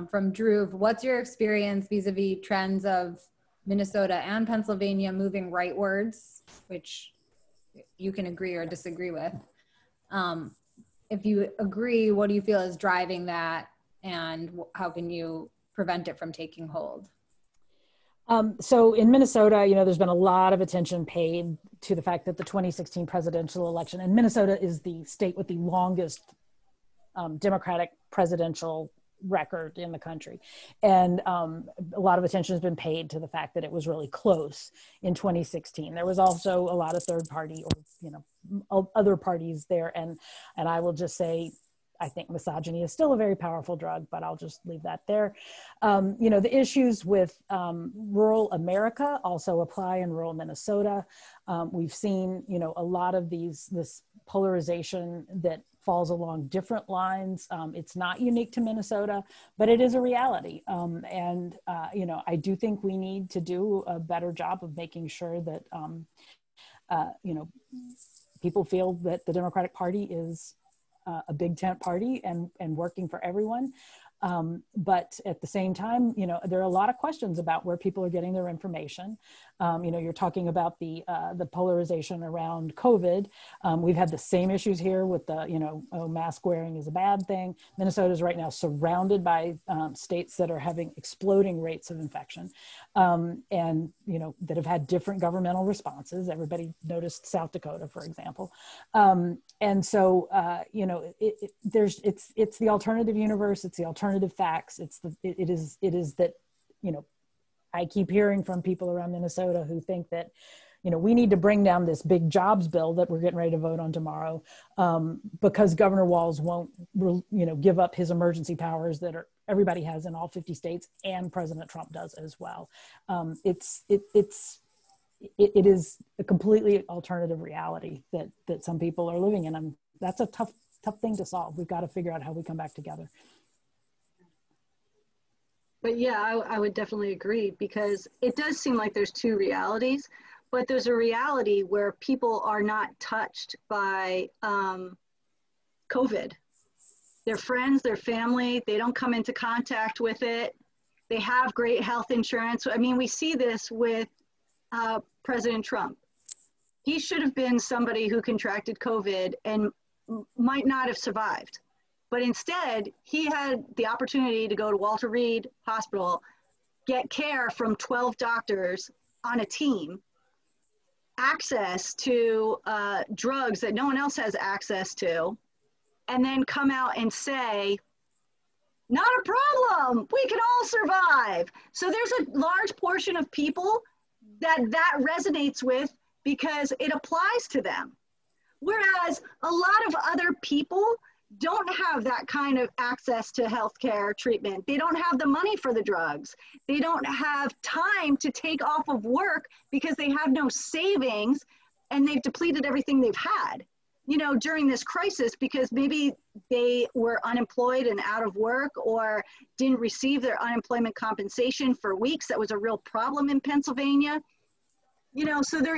from Drew, what's your experience vis-a-vis trends of Minnesota and Pennsylvania moving rightwards, which you can agree or disagree with? If you agree, what do you feel is driving that, and how can you prevent it from taking hold? So in Minnesota, you know, there's been a lot of attention paid to the fact that the 2016 presidential election, and Minnesota is the state with the longest Democratic presidential record in the country. And a lot of attention has been paid to the fact that it was really close in 2016. There was also a lot of third party, or, you know, other parties there. And I will just say, I think misogyny is still a very powerful drug, but I'll just leave that there. You know, the issues with rural America also apply in rural Minnesota. We've seen, you know, a lot of this polarization that falls along different lines. It's not unique to Minnesota, but it is a reality. You know, I do think we need to do a better job of making sure that, you know, people feel that the Democratic Party is a big tent party and working for everyone. But at the same time, you know, there are a lot of questions about where people are getting their information. You know, you're talking about the polarization around COVID. We've had the same issues here with the, you know, oh, mask wearing is a bad thing. Minnesota is right now surrounded by states that are having exploding rates of infection, and, you know, that have had different governmental responses. Everybody noticed South Dakota, for example. And so, you know, it's the alternative universe. It's the alternative facts. It is that, you know, I keep hearing from people around Minnesota who think that, you know, we need to bring down this big jobs bill that we're getting ready to vote on tomorrow, because Governor Walz won't, you know, give up his emergency powers that everybody has in all 50 states, and President Trump does as well. It is a completely alternative reality that some people are living in, and that's a tough thing to solve. We've got to figure out how we come back together. But yeah, I would definitely agree, because it does seem like there's two realities, but there's a reality where people are not touched by COVID. Their friends, their family, they don't come into contact with it. They have great health insurance. I mean, we see this with President Trump. He should have been somebody who contracted COVID and might not have survived. But instead, he had the opportunity to go to Walter Reed Hospital, get care from 12 doctors on a team, access to drugs that no one else has access to, and then come out and say, not a problem, we can all survive. So there's a large portion of people that resonates with, because it applies to them. Whereas a lot of other people don't have that kind of access to healthcare treatment. They don't have the money for the drugs. They don't have time to take off of work because they have no savings, and they've depleted everything they've had, you know, during this crisis, because maybe they were unemployed and out of work, or didn't receive their unemployment compensation for weeks. That was a real problem in Pennsylvania. You know, so there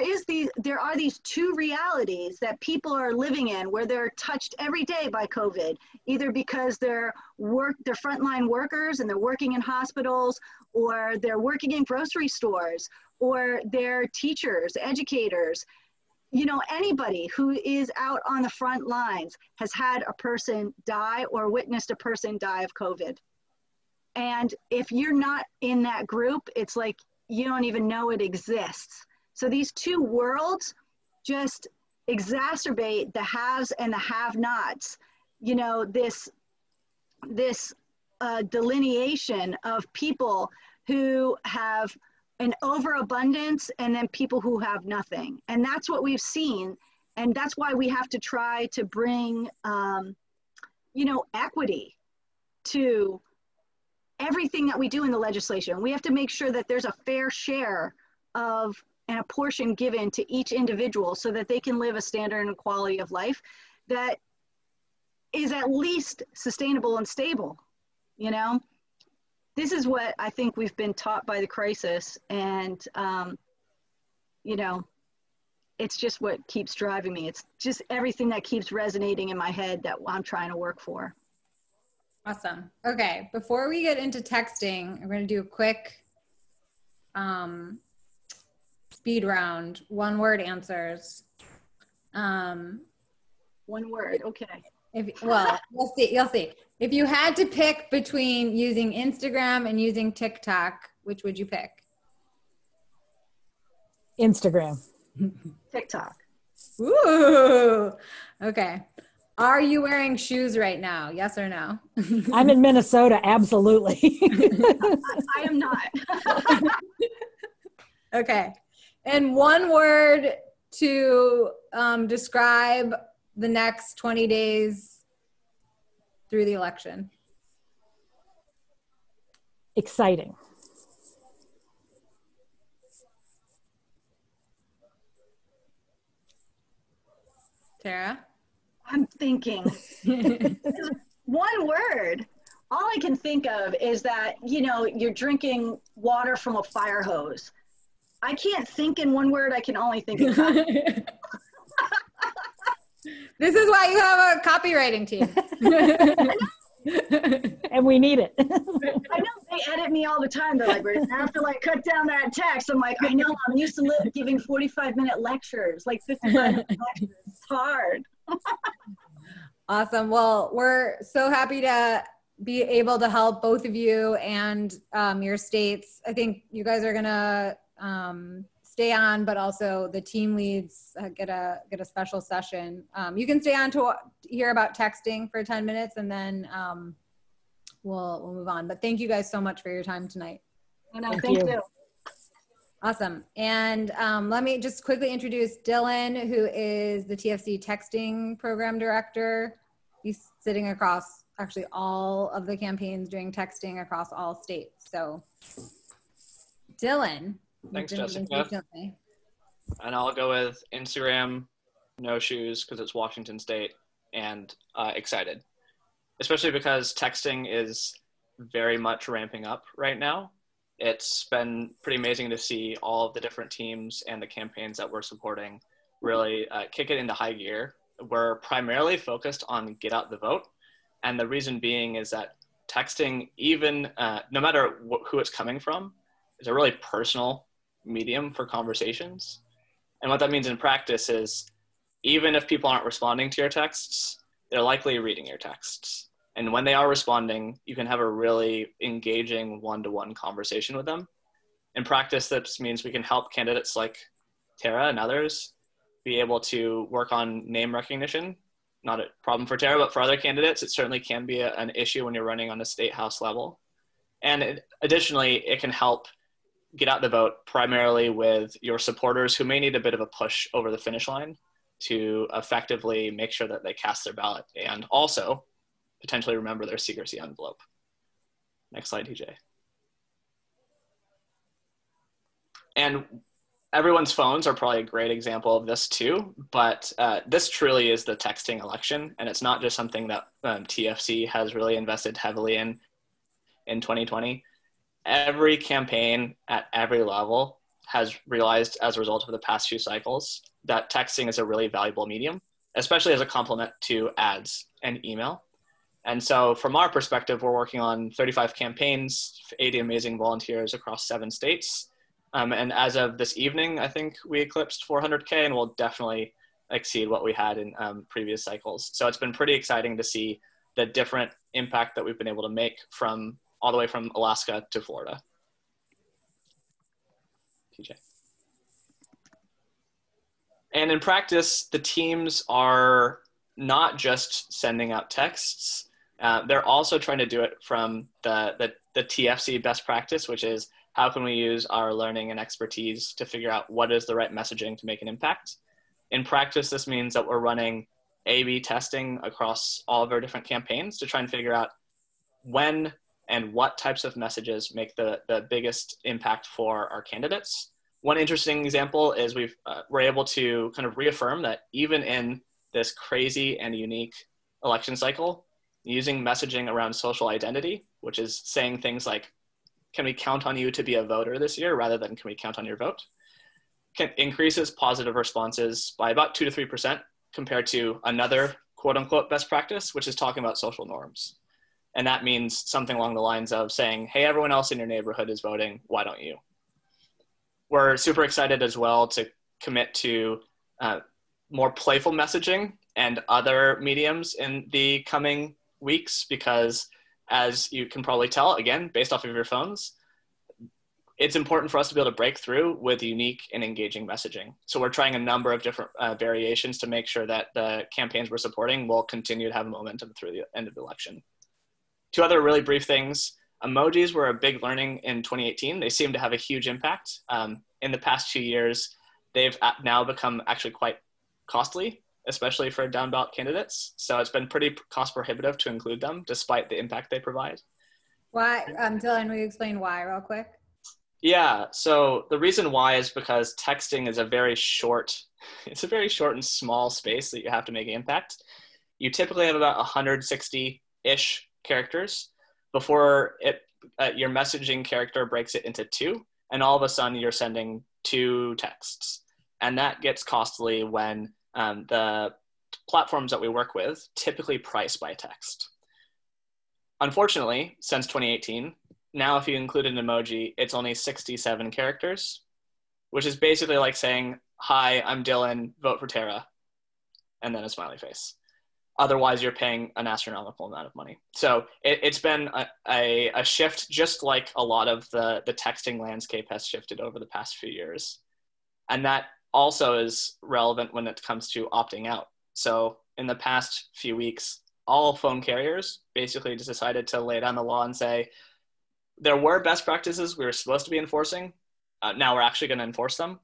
are these two realities that people are living in, where they're touched every day by COVID, either because they're frontline workers and they're working in hospitals, or they're working in grocery stores, or they're teachers, educators. You know, anybody who is out on the front lines has had a person die or witnessed a person die of COVID. And if you're not in that group, it's like you don't even know it exists. So these two worlds just exacerbate the haves and the have-nots. You know, this delineation of people who have an overabundance, and then people who have nothing. And that's what we've seen. And that's why we have to try to bring, you know, equity to everything that we do in the legislation. We have to make sure that there's a fair share of and a portion given to each individual, so that they can live a standard and quality of life that is at least sustainable and stable. You know, this is what I think we've been taught by the crisis. And, you know, it's just what keeps driving me. It's just everything that keeps resonating in my head that I'm trying to work for. Awesome. Okay. Before we get into texting, I'm going to do a quick speed round, 1-word answers. 1 word. Okay. Well, you'll see. If you had to pick between using Instagram and using TikTok, which would you pick? Instagram. TikTok. Ooh. Okay. Are you wearing shoes right now? Yes or no? I'm in Minnesota. Absolutely. I am not. Okay. And 1 word to describe the next 20 days through the election. Exciting. Tara? I'm thinking. One word. All I can think of is that, you know, you're drinking water from a fire hose. I can't think in one word. I can only think in five. This is why you have a copywriting team. And we need it. I know they edit me all the time. They're like, we're gonna have to like cut down that text. I'm like, I know, I'm used to giving 45-minute lectures, like 55-minute lectures. It's hard. Awesome. Well, we're so happy to be able to help both of you and your states. I think you guys are gonna stay on, but also the team leads get a special session. You can stay on to hear about texting for 10 minutes, and then we'll move on. But thank you guys so much for your time tonight. Thank you. Awesome. And let me just quickly introduce Dylan, who is the TFC Texting Program Director. He's sitting across actually all of the campaigns doing texting across all states. So Dylan. Thanks, Jessica. And I'll go with Instagram, no shoes, because it's Washington State, and excited. Especially because texting is very much ramping up right now. It's been pretty amazing to see all of the different teams and the campaigns that we're supporting really kick it into high gear. We're primarily focused on get out the vote. And the reason being is that texting, even no matter who it's coming from, is a really personal medium for conversations. And what that means in practice is even if people aren't responding to your texts, they're likely reading your texts. And when they are responding, you can have a really engaging one-to-one conversation with them. In practice, this means we can help candidates like Tara and others be able to work on name recognition. Not a problem for Tara, but for other candidates, it certainly can be an issue when you're running on a state house level. And additionally, it can help get out the vote primarily with your supporters who may need a bit of a push over the finish line to effectively make sure that they cast their ballot and also potentially remember their secrecy envelope. Next slide, TJ. And everyone's phones are probably a great example of this too, but this truly is the texting election, and it's not just something that TFC has really invested heavily in 2020. Every campaign at every level has realized as a result of the past few cycles that texting is a really valuable medium, especially as a complement to ads and email. And so from our perspective, we're working on 35 campaigns, 80 amazing volunteers across 7 states. And as of this evening, I think we eclipsed 400K, and we'll definitely exceed what we had in previous cycles. So it's been pretty exciting to see the different impact that we've been able to make from all the way from Alaska to Florida. TJ. And in practice, the teams are not just sending out texts. They're also trying to do it from the TFC best practice, which is how can we use our learning and expertise to figure out what is the right messaging to make an impact. In practice, this means that we're running A/B testing across all of our different campaigns to try and figure out when and what types of messages make the biggest impact for our candidates. One interesting example is we're able to kind of reaffirm that even in this crazy and unique election cycle, using messaging around social identity, which is saying things like, can we count on you to be a voter this year rather than can we count on your vote, increases positive responses by about 2 to 3% compared to another quote unquote best practice, which is talking about social norms. And that means something along the lines of saying, hey, everyone else in your neighborhood is voting, why don't you? We're super excited as well to commit to more playful messaging and other mediums in the coming weeks, because as you can probably tell, again, based off of your phones, it's important for us to be able to break through with unique and engaging messaging. So we're trying a number of different variations to make sure that the campaigns we're supporting will continue to have momentum through the end of the election. 2 other really brief things. Emojis were a big learning in 2018. They seem to have a huge impact. In the past 2 years, they've now become actually quite costly, especially for down ballot candidates. So it's been pretty cost prohibitive to include them despite the impact they provide. Why, Dylan, will you explain why real quick? Yeah, so the reason why is because texting is it's a very short and small space that you have to make impact. you typically have about 160-ish characters before your messaging character breaks it into 2, and all of a sudden you're sending 2 texts. And that gets costly when the platforms that we work with typically price by text. Unfortunately, since 2018, now if you include an emoji, it's only 67 characters, which is basically like saying, hi, I'm Dylan, vote for Tara, and then a smiley face. Otherwise, you're paying an astronomical amount of money. So it's been a shift, just like a lot of the texting landscape has shifted over the past few years. And that also is relevant when it comes to opting out. So in the past few weeks, all phone carriers basically just decided to lay down the law and say, there were best practices we were supposed to be enforcing. Now we're actually going to enforce them.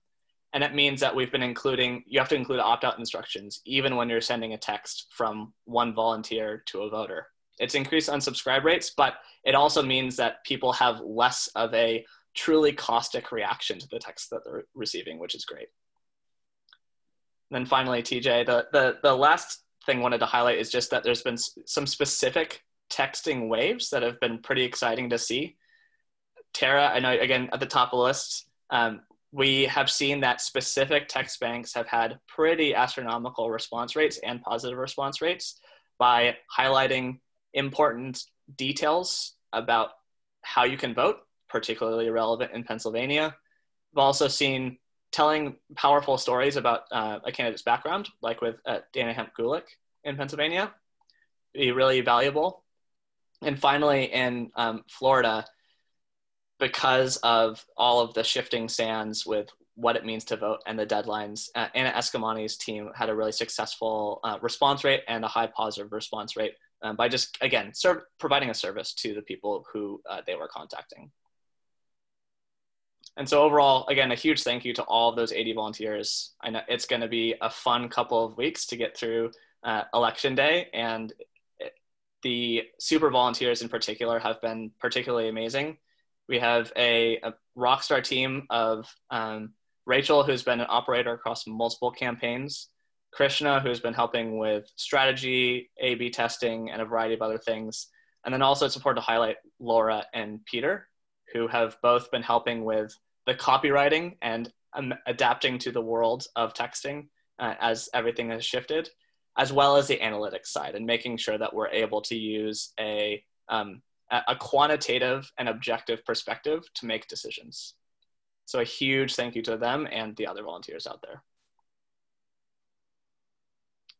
And it means that we've been you have to include opt-out instructions, even when you're sending a text from one volunteer to a voter. It's increased unsubscribe rates, but it also means that people have less of a truly caustic reaction to the text that they're receiving, which is great. And then finally, TJ, the last thing I wanted to highlight is just that there's been some specific texting waves that have been pretty exciting to see. Tara, I know, again, at the top of the list, we have seen that specific text banks have had pretty astronomical response rates and positive response rates by highlighting important details about how you can vote, particularly relevant in Pennsylvania. We've also seen telling powerful stories about a candidate's background, like with Dana Hemp-Gulick in Pennsylvania, be really valuable. And finally, in Florida, because of all of the shifting sands with what it means to vote and the deadlines, Anna Escamani's team had a really successful response rate and a high positive response rate by just, again, providing a service to the people who they were contacting. And so overall, again, a huge thank you to all of those 80 volunteers. I know it's going to be a fun couple of weeks to get through Election Day, and the super volunteers in particular have been particularly amazing. We have a rock star team of Rachel, who's been an operator across multiple campaigns, Krishna, who's been helping with strategy, A/B testing, and a variety of other things. And then also it's important to highlight Laura and Peter, who have both been helping with the copywriting and adapting to the world of texting as everything has shifted, as well as the analytics side and making sure that we're able to use a quantitative and objective perspective to make decisions. So a huge thank you to them and the other volunteers out there.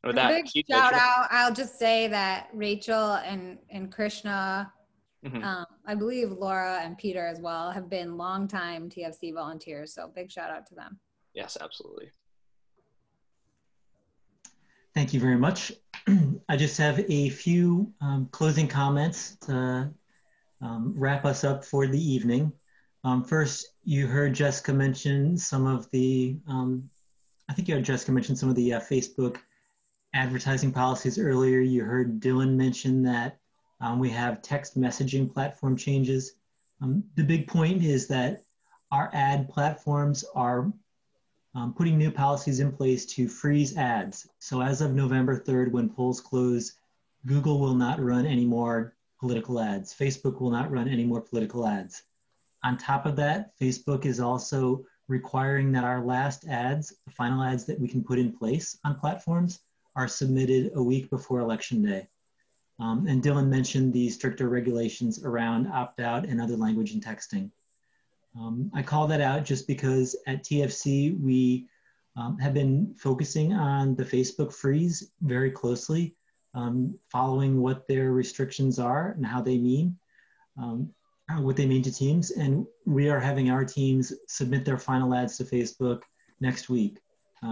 And with that, big shout out. I'll just say that Rachel and Krishna, I believe Laura and Peter as well, have been longtime TFC volunteers. So big shout out to them. Yes, absolutely. Thank you very much. I just have a few closing comments to wrap us up for the evening. First, you heard Jessica mention some of the, I think you heard Jessica mention some of the Facebook advertising policies earlier. You heard Dylan mention that we have text messaging platform changes. The big point is that our ad platforms are putting new policies in place to freeze ads. So as of November 3rd, when polls close, Google will not run any more political ads. Facebook will not run any more political ads. On top of that, Facebook is also requiring that our last ads, the final ads that we can put in place on platforms, are submitted a week before Election Day. And Dylan mentioned the stricter regulations around opt-out and other language and texting. I call that out just because at TFC, we have been focusing on the Facebook freeze very closely, following what their restrictions are and how they mean, what they mean to teams. And we are having our teams submit their final ads to Facebook next week.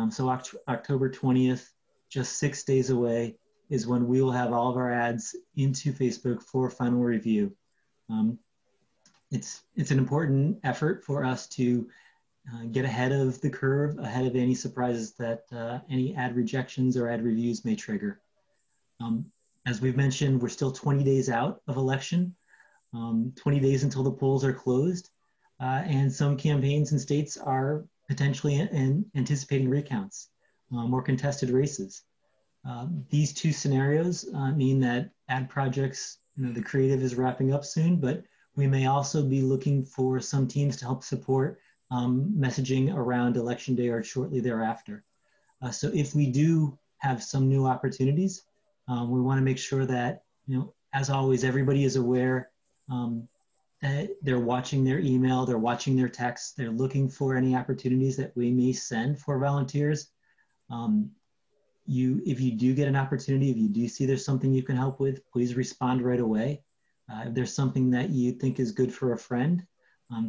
So October 20th, just 6 days away, is when we will have all of our ads into Facebook for final review. It's an important effort for us to get ahead of the curve, ahead of any surprises that any ad rejections or ad reviews may trigger. As we've mentioned, we're still 20 days out of election, 20 days until the polls are closed, and some campaigns and states are potentially anticipating recounts, more contested races. These two scenarios mean that ad projects, the creative is wrapping up soon, but we may also be looking for some teams to help support messaging around Election Day or shortly thereafter. So if we do have some new opportunities, we want to make sure that, as always, everybody is aware that they're watching their email, they're watching their texts, they're looking for any opportunities that we may send for volunteers. If you do get an opportunity, if you do see there's something you can help with, please respond right away. If there's something that you think is good for a friend,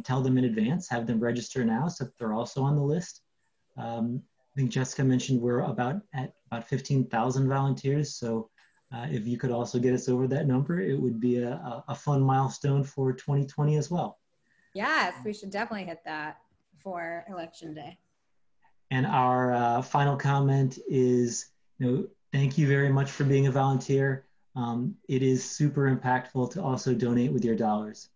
tell them in advance, have them register now so that they're also on the list. I think Jessica mentioned we're at about 15,000 volunteers. So if you could also get us over that number, it would be a fun milestone for 2020 as well. Yes, we should definitely hit that for Election Day. And our final comment is, thank you very much for being a volunteer. It is super impactful to also donate with your dollars.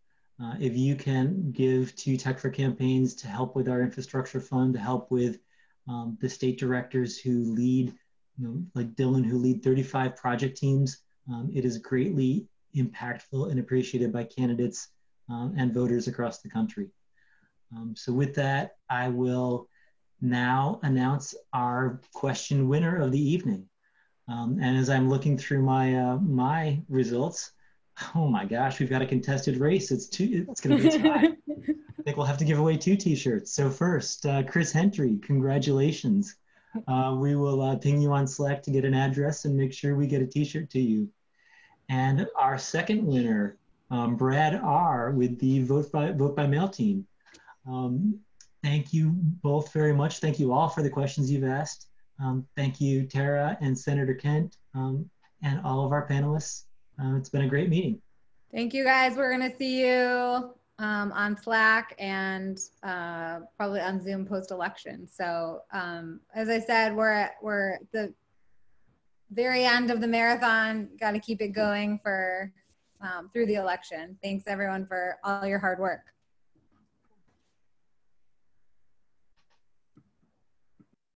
If you can give to Tech for Campaigns to help with our infrastructure fund, to help with the state directors who lead, like Dylan, who lead 35 project teams, it is greatly impactful and appreciated by candidates and voters across the country. So with that, I will now announce our question winner of the evening. And as I'm looking through my results, oh my gosh, we've got a contested race. It's going to be tied. I think we'll have to give away 2 t-shirts. So first, Chris Hentry, congratulations. We will ping you on Slack to get an address and make sure we get a t-shirt to you. And our second winner, Brad R. with the Vote by Mail team. Thank you both very much. Thank you all for the questions you've asked. Thank you, Tara and Senator Kent, and all of our panelists. It's been a great meeting. Thank you, guys. We're going to see you on Slack and probably on Zoom post-election. So as I said, we're at the very end of the marathon. Got to keep it going for through the election. Thanks, everyone, for all your hard work.